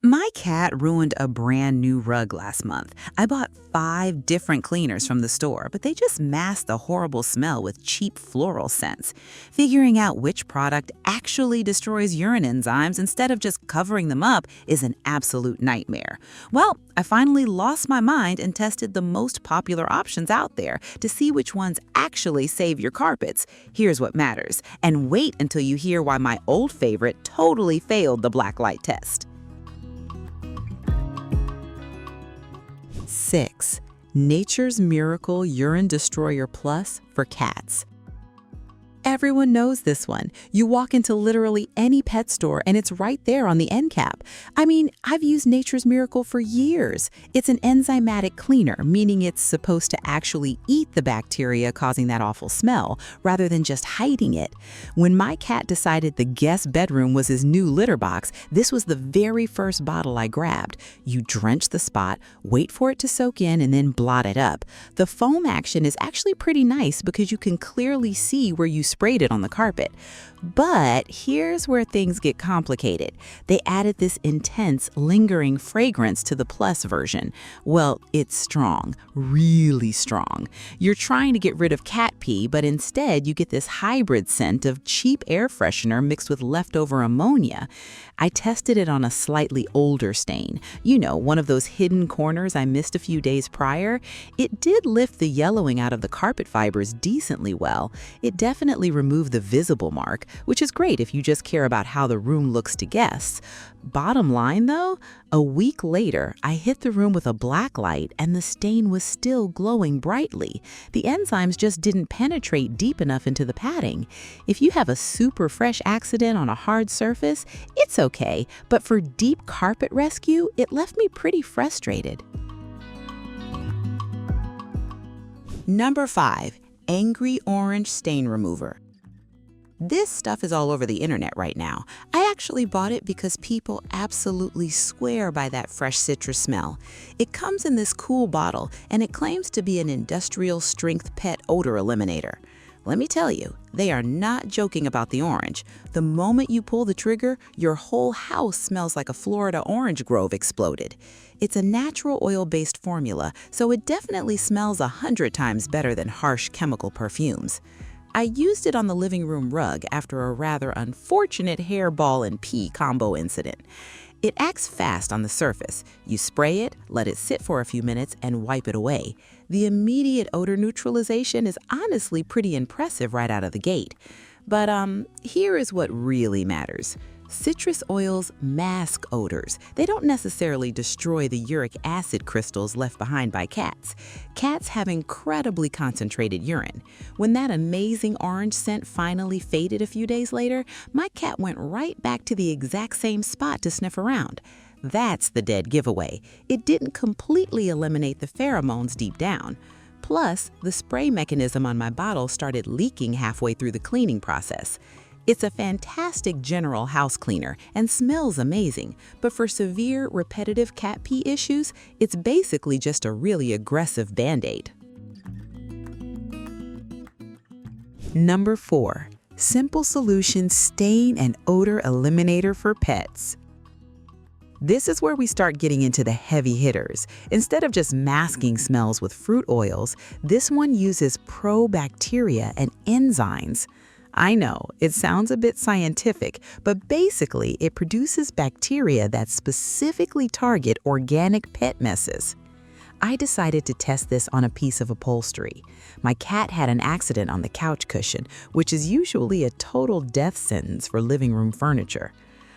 My cat ruined a brand new rug last month. I bought 5 different cleaners from the store, but they just masked the horrible smell with cheap floral scents. Figuring out which product actually destroys urine enzymes instead of just covering them up is an absolute nightmare. Well, I finally lost my mind and tested the most popular options out there to see which ones actually save your carpets. Here's what matters, and wait until you hear why my old favorite totally failed the black light test. 6. Nature's Miracle Urine Destroyer Plus for cats. Everyone knows this one. You walk into literally any pet store and it's right there on the end cap. I mean, I've used Nature's Miracle for years. It's an enzymatic cleaner, meaning it's supposed to actually eat the bacteria causing that awful smell, rather than just hiding it. When my cat decided the guest bedroom was his new litter box, this was the very first bottle I grabbed. You drench the spot, wait for it to soak in, and then blot it up. The foam action is actually pretty nice because you can clearly see where you sprayed it on the carpet. But here's where things get complicated. They added this intense, lingering fragrance to the Plus version. Well, it's strong, really strong. You're trying to get rid of cat pee, but instead you get this hybrid scent of cheap air freshener mixed with leftover ammonia. I tested it on a slightly older stain. You know, one of those hidden corners I missed a few days prior. It did lift the yellowing out of the carpet fibers decently well. It definitely removed the visible mark, which is great if you just care about how the room looks to guests. Bottom line though, a week later, I hit the room with a black light and the stain was still glowing brightly. The enzymes just didn't penetrate deep enough into the padding. If you have a super fresh accident on a hard surface, it's okay, but for deep carpet rescue, it left me pretty frustrated. Number 5. Angry Orange Stain Remover. This stuff is all over the internet right now. I actually bought it because people absolutely swear by that fresh citrus smell. It comes in this cool bottle and it claims to be an industrial strength pet odor eliminator. Let me tell you, they are not joking about the orange. The moment you pull the trigger, your whole house smells like a Florida orange grove exploded. It's a natural oil-based formula, so it definitely smells 100 times better than harsh chemical perfumes. I used it on the living room rug after a rather unfortunate hairball and pee combo incident. It acts fast on the surface. You spray it, let it sit for a few minutes, and wipe it away. The immediate odor neutralization is honestly pretty impressive right out of the gate. But here is what really matters. Citrus oils mask odors. They don't necessarily destroy the uric acid crystals left behind by cats. Cats have incredibly concentrated urine. When that amazing orange scent finally faded a few days later, my cat went right back to the exact same spot to sniff around. That's the dead giveaway. It didn't completely eliminate the pheromones deep down. Plus, the spray mechanism on my bottle started leaking halfway through the cleaning process. It's a fantastic general house cleaner and smells amazing, but for severe, repetitive cat pee issues, it's basically just a really aggressive Band-Aid. Number 4. Simple Solution Stain and Odor Eliminator for Pets. This is where we start getting into the heavy hitters. Instead of just masking smells with fruit oils, this one uses probacteria and enzymes. I know, it sounds a bit scientific, but basically it produces bacteria that specifically target organic pet messes. I decided to test this on a piece of upholstery. My cat had an accident on the couch cushion, which is usually a total death sentence for living room furniture.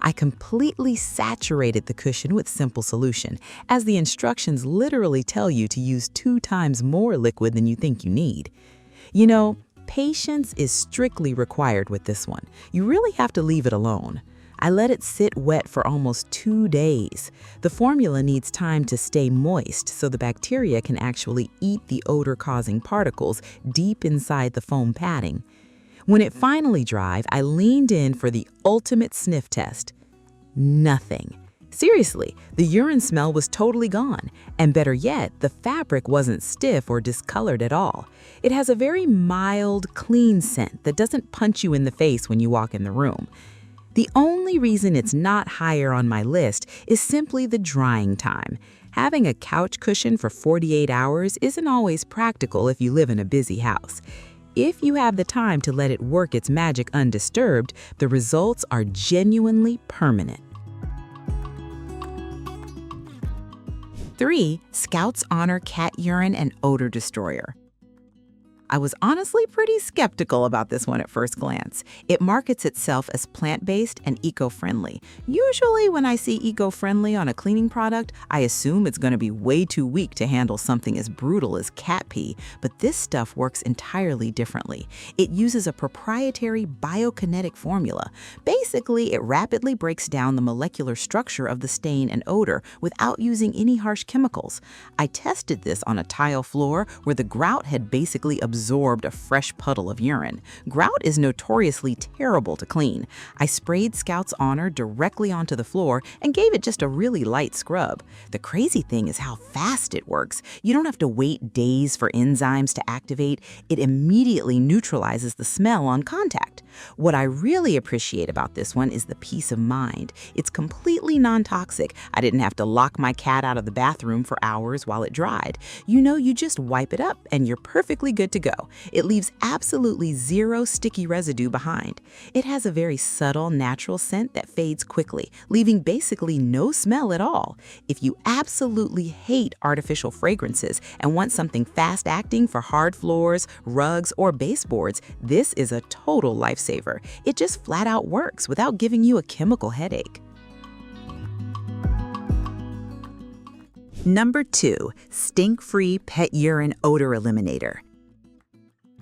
I completely saturated the cushion with Simple Solution, as the instructions literally tell you to use 2 times more liquid than you think you need. You know, patience is strictly required with this one. You really have to leave it alone. I let it sit wet for almost 2 days. The formula needs time to stay moist so the bacteria can actually eat the odor-causing particles deep inside the foam padding. When it finally dried, I leaned in for the ultimate sniff test. Nothing. Seriously, the urine smell was totally gone, and better yet, the fabric wasn't stiff or discolored at all. It has a very mild, clean scent that doesn't punch you in the face when you walk in the room. The only reason it's not higher on my list is simply the drying time. Having a couch cushion for 48 hours isn't always practical if you live in a busy house. If you have the time to let it work its magic undisturbed, the results are genuinely permanent. 3. Skout's Honor Cat Urine and Odor Destroyer. I was honestly pretty skeptical about this one at first glance. It markets itself as plant-based and eco-friendly. Usually when I see eco-friendly on a cleaning product, I assume it's going to be way too weak to handle something as brutal as cat pee, but this stuff works entirely differently. It uses a proprietary biokinetic formula. Basically, it rapidly breaks down the molecular structure of the stain and odor without using any harsh chemicals. I tested this on a tile floor where the grout had basically absorbed a fresh puddle of urine. Grout is notoriously terrible to clean. I sprayed Skout's Honor directly onto the floor and gave it just a really light scrub. The crazy thing is how fast it works. You don't have to wait days for enzymes to activate. It immediately neutralizes the smell on contact. What I really appreciate about this one is the peace of mind. It's completely non-toxic. I didn't have to lock my cat out of the bathroom for hours while it dried. You just wipe it up and you're perfectly good to go. It leaves absolutely zero sticky residue behind. It has a very subtle, natural scent that fades quickly, leaving basically no smell at all. If you absolutely hate artificial fragrances and want something fast-acting for hard floors, rugs, or baseboards, this is a total lifesaver. It just flat out works without giving you a chemical headache. Number 2, stink-free pet urine odor eliminator.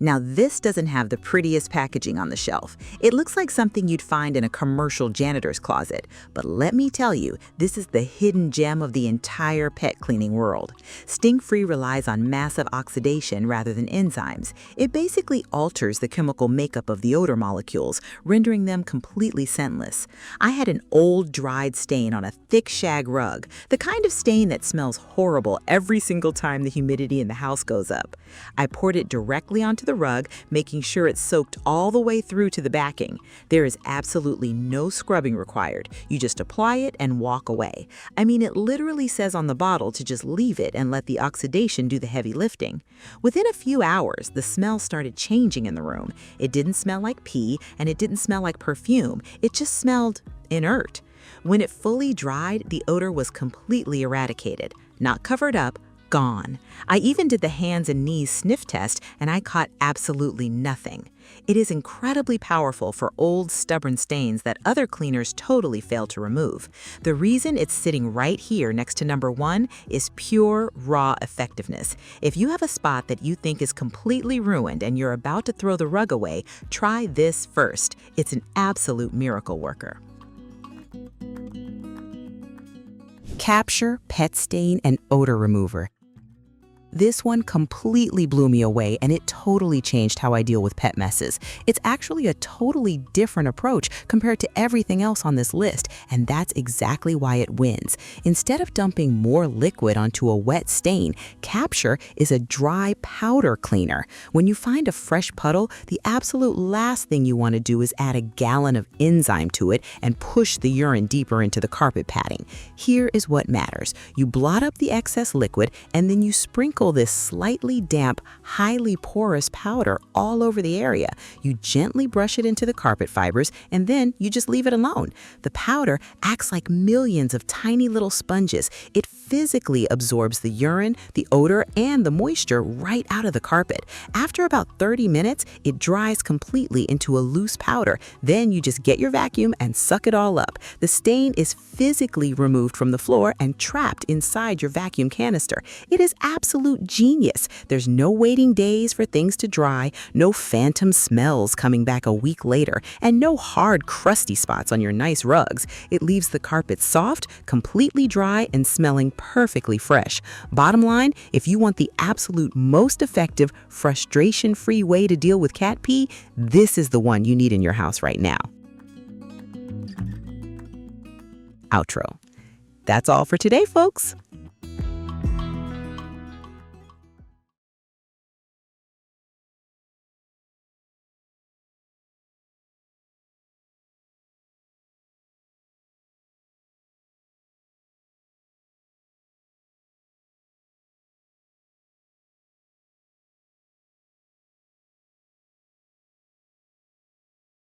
Now, this doesn't have the prettiest packaging on the shelf. It looks like something you'd find in a commercial janitor's closet. But let me tell you, this is the hidden gem of the entire pet cleaning world. Stink-free relies on massive oxidation rather than enzymes. It basically alters the chemical makeup of the odor molecules, rendering them completely scentless. I had an old, dried stain on a thick shag rug, the kind of stain that smells horrible every single time the humidity in the house goes up. I poured it directly onto the rug, making sure it's soaked all the way through to the backing. There is absolutely no scrubbing required. You just apply it and walk away. I mean, it literally says on the bottle to just leave it and let the oxidation do the heavy lifting. Within a few hours, the smell started changing in the room. It didn't smell like pee, and it didn't smell like perfume. It just smelled inert. When it fully dried, the odor was completely eradicated, not covered up, gone. I even did the hands and knees sniff test, and I caught absolutely nothing. It is incredibly powerful for old, stubborn stains that other cleaners totally fail to remove. The reason it's sitting right here next to number 1 is pure, raw effectiveness. If you have a spot that you think is completely ruined and you're about to throw the rug away, try this first. It's an absolute miracle worker. Capture Pet Stain and Odor Remover. This one completely blew me away, and it totally changed how I deal with pet messes. It's actually a totally different approach compared to everything else on this list, and that's exactly why it wins. Instead of dumping more liquid onto a wet stain, Capture is a dry powder cleaner. When you find a fresh puddle, the absolute last thing you want to do is add a gallon of enzyme to it and push the urine deeper into the carpet padding. Here is what matters. You blot up the excess liquid, and then you sprinkle this slightly damp, highly porous powder all over the area. You gently brush it into the carpet fibers, and then you just leave it alone. The powder acts like millions of tiny little sponges. It physically absorbs the urine, the odor, and the moisture right out of the carpet. After about 30 minutes, it dries completely into a loose powder. Then you just get your vacuum and suck it all up. The stain is physically removed from the floor and trapped inside your vacuum canister. It is absolute genius. There's no waiting days for things to dry, no phantom smells coming back a week later, and no hard, crusty spots on your nice rugs. It leaves the carpet soft, completely dry, and smelling perfectly fresh. Bottom line, if you want the absolute most effective, frustration-free way to deal with cat pee, this is the one you need in your house right now. Outro. That's all for today, folks.